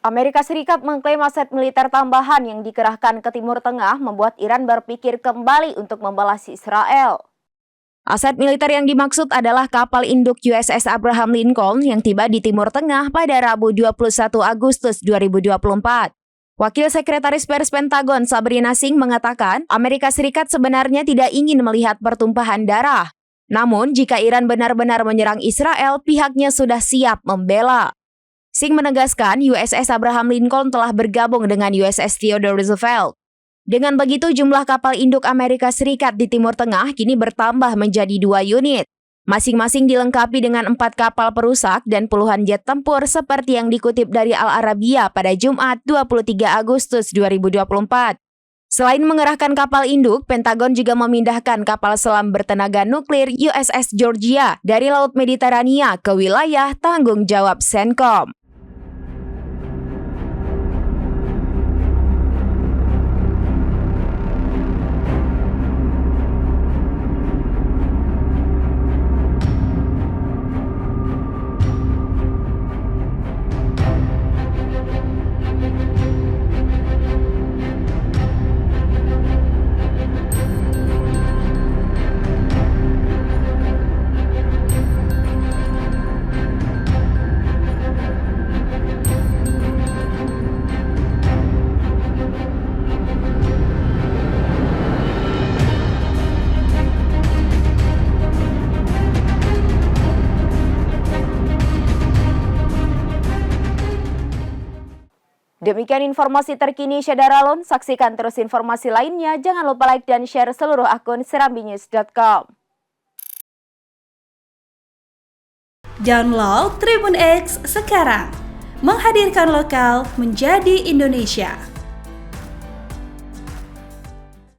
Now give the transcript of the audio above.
Amerika Serikat mengklaim aset militer tambahan yang dikerahkan ke Timur Tengah membuat Iran berpikir kembali untuk membalas Israel. Aset militer yang dimaksud adalah kapal induk USS Abraham Lincoln yang tiba di Timur Tengah pada Rabu 21 Agustus 2024. Wakil Sekretaris Pers Pentagon Sabrina Singh mengatakan Amerika Serikat sebenarnya tidak ingin melihat pertumpahan darah. Namun jika Iran benar-benar menyerang Israel, pihaknya sudah siap membela. Singh menegaskan USS Abraham Lincoln telah bergabung dengan USS Theodore Roosevelt. Dengan begitu jumlah kapal induk Amerika Serikat di Timur Tengah kini bertambah menjadi 2 unit. Masing-masing dilengkapi dengan 4 kapal perusak dan puluhan jet tempur seperti yang dikutip dari Al Arabiya pada Jumat 23 Agustus 2024. Selain mengerahkan kapal induk, Pentagon juga memindahkan kapal selam bertenaga nuklir USS Georgia dari Laut Mediterania ke wilayah tanggung jawab CENTCOM. Demikian informasi terkini Syadaralun, saksikan terus informasi lainnya, jangan lupa like dan share seluruh akun serambinews.com. Download Tribun X sekarang, menghadirkan lokal menjadi Indonesia.